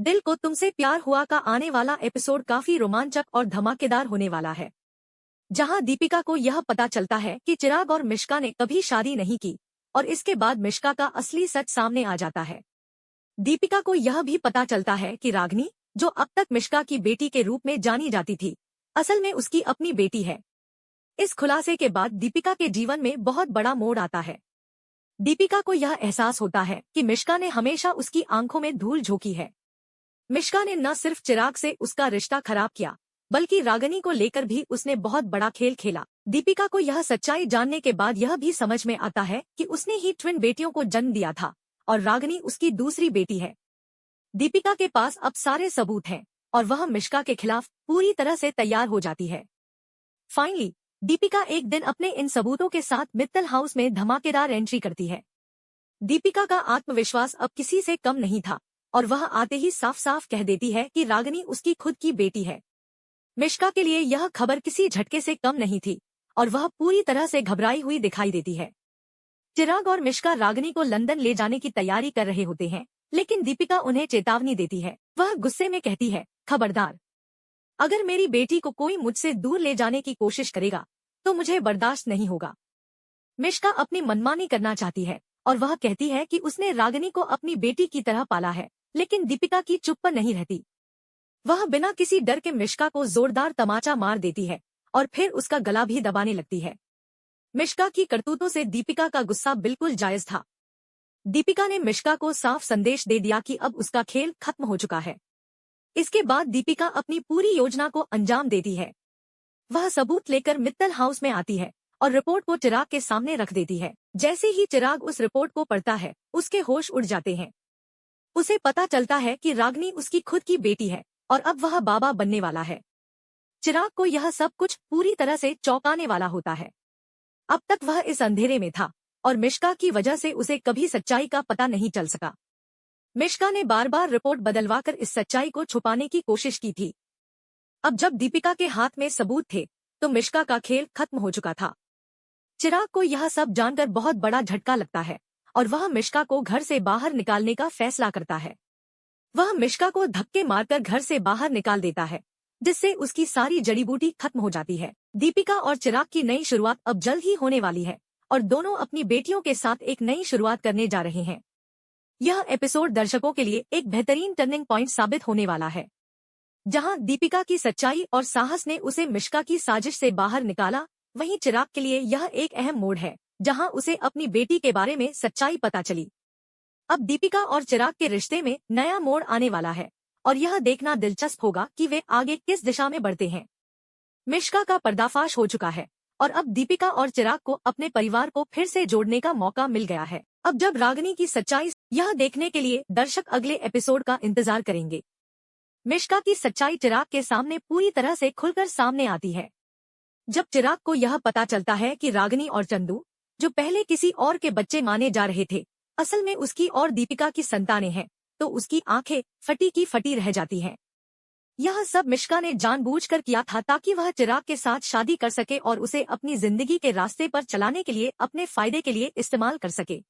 दिल को तुमसे प्यार हुआ का आने वाला एपिसोड काफी रोमांचक और धमाकेदार होने वाला है, जहां दीपिका को यह पता चलता है कि चिराग और मिश्का ने कभी शादी नहीं की और इसके बाद मिश्का का असली सच सामने आ जाता है। दीपिका को यह भी पता चलता है कि रागनी, जो अब तक मिश्का की बेटी के रूप में जानी जाती थी, असल में उसकी अपनी बेटी है। इस खुलासे के बाद दीपिका के जीवन में बहुत बड़ा मोड़ आता है। दीपिका को यह एहसास होता है कि मिश्का ने हमेशा उसकी आंखों में धूल झोंकी है। मिश्का ने न सिर्फ चिराग से उसका रिश्ता खराब किया, बल्कि रागनी को लेकर भी उसने बहुत बड़ा खेल खेला। दीपिका को यह सच्चाई जानने के बाद यह भी समझ में आता है कि उसने ही ट्विन बेटियों को जन्म दिया था और रागनी उसकी दूसरी बेटी है। दीपिका के पास अब सारे सबूत हैं और वह मिश्का के खिलाफ पूरी तरह से तैयार हो जाती है। फाइनली दीपिका एक दिन अपने इन सबूतों के साथ मित्तल हाउस में धमाकेदार एंट्री करती है। दीपिका का आत्मविश्वास अब किसी से कम नहीं था और वह आते ही साफ साफ कह देती है कि रागनी उसकी खुद की बेटी है। मिश्का के लिए यह खबर किसी झटके से कम नहीं थी और वह पूरी तरह से घबराई हुई दिखाई देती है। चिराग और मिश्का रागनी को लंदन ले जाने की तैयारी कर रहे होते हैं, लेकिन दीपिका उन्हें चेतावनी देती है। वह गुस्से में कहती है, खबरदार, अगर मेरी बेटी को कोई मुझसे दूर ले जाने की कोशिश करेगा तो मुझे बर्दाश्त नहीं होगा। मिश्का अपनी मनमानी करना चाहती है और वह कहती है कि उसने रागनी को अपनी बेटी की तरह पाला है, लेकिन दीपिका की चुप पर नहीं रहती। वह बिना किसी डर के मिश्का को जोरदार तमाचा मार देती है और फिर उसका गला भी दबाने लगती है। मिश्का की करतूतों से दीपिका का गुस्सा बिल्कुल जायज था। दीपिका ने मिश्का को साफ संदेश दे दिया कि अब उसका खेल खत्म हो चुका है। इसके बाद दीपिका अपनी पूरी योजना को अंजाम देती है। वह सबूत लेकर मित्तल हाउस में आती है और रिपोर्ट को चिराग के सामने रख देती है। जैसे ही चिराग उस रिपोर्ट को पढ़ता है, उसके होश उड़ जाते हैं। उसे पता चलता है कि रागनी उसकी खुद की बेटी है और अब वह बाबा बनने वाला है। चिराग को यह सब कुछ पूरी तरह से चौंकाने वाला होता है। अब तक वह इस अंधेरे में था और मिश्का की वजह से उसे कभी सच्चाई का पता नहीं चल सका। मिश्का ने बार बार रिपोर्ट बदलवाकर इस सच्चाई को छुपाने की कोशिश की थी। अब जब दीपिका के हाथ में सबूत थे तो मिश्का का खेल खत्म हो चुका था। चिराग को यह सब जानकर बहुत बड़ा झटका लगता है और वह मिश्का को घर से बाहर निकालने का फैसला करता है। वह मिश्का को धक्के मारकर घर से बाहर निकाल देता है, जिससे उसकी सारी जड़ी बूटी खत्म हो जाती है। दीपिका और चिराग की नई शुरुआत अब जल्द ही होने वाली है और दोनों अपनी बेटियों के साथ एक नई शुरुआत करने जा रहे हैं। यह एपिसोड दर्शकों के लिए एक बेहतरीन टर्निंग पॉइंट साबित होने वाला है, जहां दीपिका की सच्चाई और साहस ने उसे मिश्का की साजिश से बाहर निकाला। वहीं चिराग के लिए यह एक अहम मोड़ है, जहां उसे अपनी बेटी के बारे में सच्चाई पता चली। अब दीपिका और चिराग के रिश्ते में नया मोड़ आने वाला है और यह देखना दिलचस्प होगा कि वे आगे किस दिशा में बढ़ते हैं। मिश्का का पर्दाफाश हो चुका है और अब दीपिका और चिराग को अपने परिवार को फिर से जोड़ने का मौका मिल गया है। अब जब रागनी की सच्चाई, यह देखने के लिए दर्शक अगले एपिसोड का इंतजार करेंगे। मिश्का की सच्चाई चिराग के सामने पूरी तरह से खुलकर सामने आती है। जब चिराग को यह पता चलता है कि रागनी और चंदू, जो पहले किसी और के बच्चे माने जा रहे थे, असल में उसकी और दीपिका की संतानें हैं, तो उसकी आंखें फटी की फटी रह जाती हैं। यह सब मिश्का ने जानबूझकर किया था ताकि वह चिराग के साथ शादी कर सके और उसे अपनी जिंदगी के रास्ते पर चलाने के लिए अपने फायदे के लिए इस्तेमाल कर सके।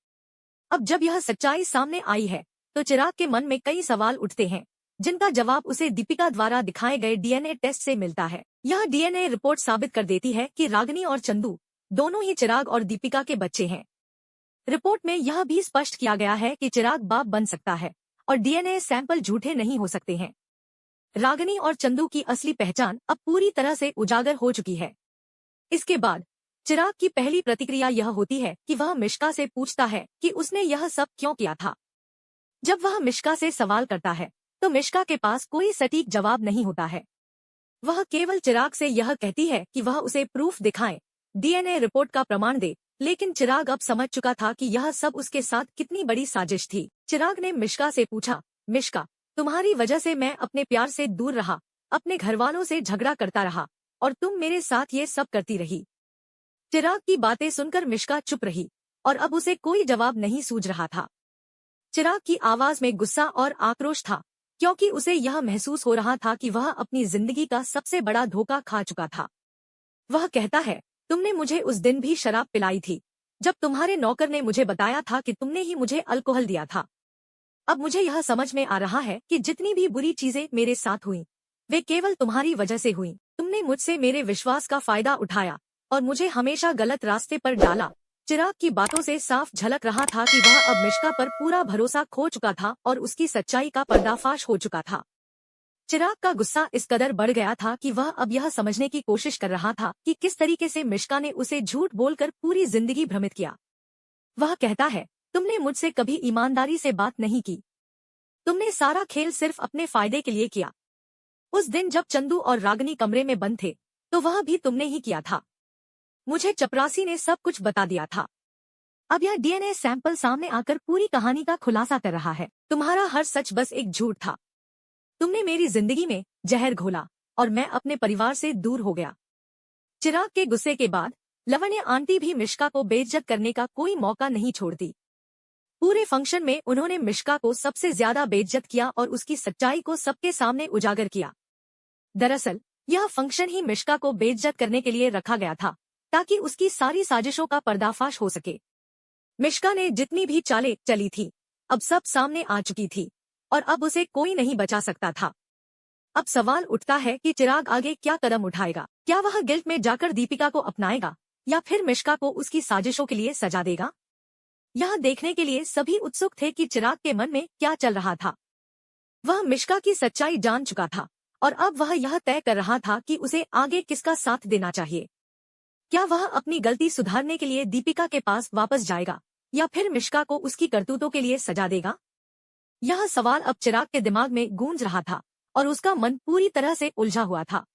अब जब यह सच्चाई सामने आई है तो चिराग के मन में कई सवाल उठते हैं, जिनका जवाब उसे दीपिका द्वारा दिखाए गए डीएनए टेस्ट से मिलता है। यह डीएनए रिपोर्ट साबित कर देती है कि रागनी और चंदू दोनों ही चिराग और दीपिका के बच्चे हैं। रिपोर्ट में यह भी स्पष्ट किया गया है कि चिराग बाप बन सकता है और डीएनए सैंपल झूठे नहीं हो सकते हैं। रागनी और चंदू की असली पहचान अब पूरी तरह से उजागर हो चुकी है। इसके बाद चिराग की पहली प्रतिक्रिया यह होती है कि वह मिश्का से पूछता है कि उसने यह सब क्यों किया था। जब वह मिश्का से सवाल करता है तो मिश्का के पास कोई सटीक जवाब नहीं होता है। वह केवल चिराग से यह कहती है कि वह उसे प्रूफ दिखाए, डीएनए रिपोर्ट का प्रमाण दे, लेकिन चिराग अब समझ चुका था कि यह सब उसके साथ कितनी बड़ी साजिश थी। चिराग ने मिश्का से पूछा, मिश्का, तुम्हारी वजह से मैं अपने प्यार से दूर रहा, अपने घरवालों से झगड़ा करता रहा और तुम मेरे साथ ये सब करती रही। चिराग की बातें सुनकर मिश्का चुप रही और अब उसे कोई जवाब नहीं सूझ रहा था। चिराग की आवाज में गुस्सा और आक्रोश था, क्योंकि उसे यह महसूस हो रहा था कि वह अपनी जिंदगी का सबसे बड़ा धोखा खा चुका था। वह कहता है, तुमने मुझे उस दिन भी शराब पिलाई थी, जब तुम्हारे नौकर ने मुझे बताया था कि तुमने ही मुझे अल्कोहल दिया था। अब मुझे यह समझ में आ रहा है कि जितनी भी बुरी चीजें मेरे साथ हुई वे केवल तुम्हारी वजह से हुई। तुमने मुझसे मेरे विश्वास का फायदा उठाया और मुझे हमेशा गलत रास्ते पर डाला। चिराग की बातों से साफ झलक रहा था कि वह अब मिश्का पर पूरा भरोसा खो चुका था और उसकी सच्चाई का पर्दाफाश हो चुका था। चिराग का गुस्सा इस कदर बढ़ गया था कि वह अब यह समझने की कोशिश कर रहा था कि किस तरीके से मिश्का ने उसे झूठ बोलकर पूरी जिंदगी भ्रमित किया। वह कहता है, तुमने मुझसे कभी ईमानदारी से बात नहीं की। तुमने सारा खेल सिर्फ अपने फायदे के लिए किया। उस दिन जब चंदू और रागनी कमरे में बंद थे तो वह भी तुमने ही किया था। मुझे चपरासी ने सब कुछ बता दिया था। अब यह डीएनए सैंपल सामने आकर पूरी कहानी का खुलासा कर रहा है। तुम्हारा हर सच बस एक झूठ था। तुमने मेरी जिंदगी में जहर घोला और मैं अपने परिवार से दूर हो गया। चिराग के गुस्से के बाद लवण्य आंटी भी मिश्का को बेइज्जत करने का कोई मौका नहीं छोड़ती। पूरे फंक्शन में उन्होंने मिश्का को सबसे ज्यादा बेइज्जत किया और उसकी सच्चाई को सबके सामने उजागर किया। दरअसल यह फंक्शन ही मिश्का को बेइज्जत करने के लिए रखा गया था ताकि उसकी सारी साजिशों का पर्दाफाश हो सके। मिश्का ने जितनी भी चालें चली थी अब सब सामने आ चुकी थी और अब उसे कोई नहीं बचा सकता था। अब सवाल उठता है कि चिराग आगे क्या कदम उठाएगा। क्या वह गिल्ट में जाकर दीपिका को अपनाएगा या फिर मिश्का को उसकी साजिशों के लिए सजा देगा। यह देखने के लिए सभी उत्सुक थे कि चिराग के मन में क्या चल रहा था। वह मिश्का की सच्चाई जान चुका था और अब वह यह तय कर रहा था कि उसे आगे किसका साथ देना चाहिए। क्या वह अपनी गलती सुधारने के लिए दीपिका के पास वापस जाएगा या फिर मिश्का को उसकी करतूतों के लिए सजा देगा। यह सवाल अब चिराग के दिमाग में गूंज रहा था और उसका मन पूरी तरह से उलझा हुआ था।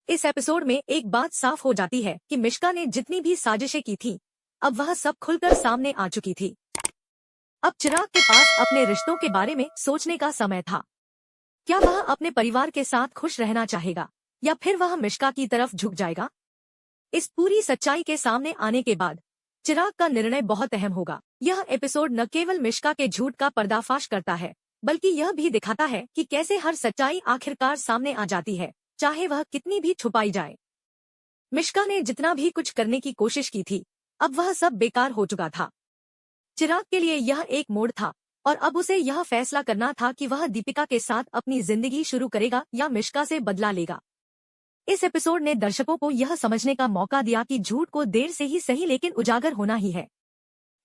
इस एपिसोड में एक बात साफ हो जाती है कि मिश्का ने जितनी भी साजिशें की थी अब वह सब खुलकर सामने आ चुकी थी। अब चिराग के पास अपने रिश्तों के बारे में सोचने का समय था। क्या वह अपने परिवार के साथ खुश रहना चाहेगा या फिर वह मिश्का की तरफ झुक जाएगा। इस पूरी सच्चाई के सामने आने के बाद चिराग का निर्णय बहुत अहम होगा। यह एपिसोड न केवल मिश्का के झूठ का पर्दाफाश करता है बल्कि यह भी दिखाता है कि कैसे हर सच्चाई आखिरकार सामने आ जाती है, चाहे वह कितनी भी छुपाई जाए। मिश्का ने जितना भी कुछ करने की कोशिश की थी अब वह सब बेकार हो चुका था। चिराग के लिए यह एक मोड़ था और अब उसे यह फैसला करना था कि वह दीपिका के साथ अपनी जिंदगी शुरू करेगा या मिश्का से बदला लेगा। इस एपिसोड ने दर्शकों को यह समझने का मौका दिया कि झूठ को देर से ही सही लेकिन उजागर होना ही है।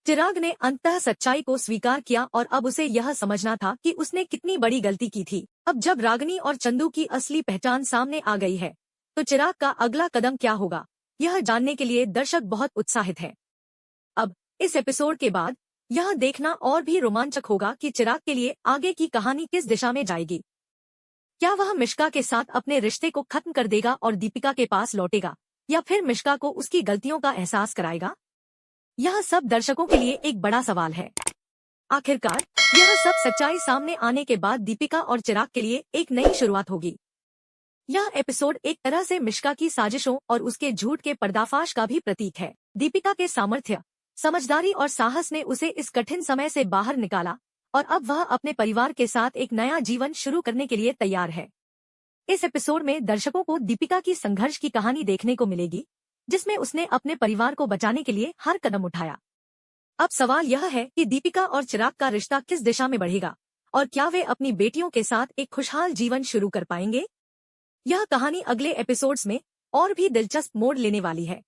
चिराग ने अंततः सच्चाई को स्वीकार किया और अब उसे यह समझना था कि उसने कितनी बड़ी गलती की थी। अब जब रागनी और चंदू की असली पहचान सामने आ गई है तो चिराग का अगला कदम क्या होगा, यह जानने के लिए दर्शक बहुत उत्साहित है। अब इस एपिसोड के बाद यह देखना और भी रोमांचक होगा कि चिराग के लिए आगे की कहानी किस दिशा में जाएगी। क्या वह मिश्का के साथ अपने रिश्ते को खत्म कर देगा और दीपिका के पास लौटेगा या फिर मिश्का को उसकी गलतियों का एहसास कराएगा। यह सब दर्शकों के लिए एक बड़ा सवाल है। आखिरकार यह सब सच्चाई सामने आने के बाद दीपिका और चिराग के लिए एक नई शुरुआत होगी। यह एपिसोड एक तरह से मिश्का की साजिशों और उसके झूठ के पर्दाफाश का भी प्रतीक है। दीपिका के सामर्थ्य, समझदारी और साहस ने उसे इस कठिन समय से बाहर निकाला और अब वह अपने परिवार के साथ एक नया जीवन शुरू करने के लिए तैयार है। इस एपिसोड में दर्शकों को दीपिका की संघर्ष की कहानी देखने को मिलेगी जिसमें उसने अपने परिवार को बचाने के लिए हर कदम उठाया। अब सवाल यह है कि दीपिका और चिराग का रिश्ता किस दिशा में बढ़ेगा और क्या वे अपनी बेटियों के साथ एक खुशहाल जीवन शुरू कर पाएंगे। यह कहानी अगले एपिसोड्स में और भी दिलचस्प मोड़ लेने वाली है।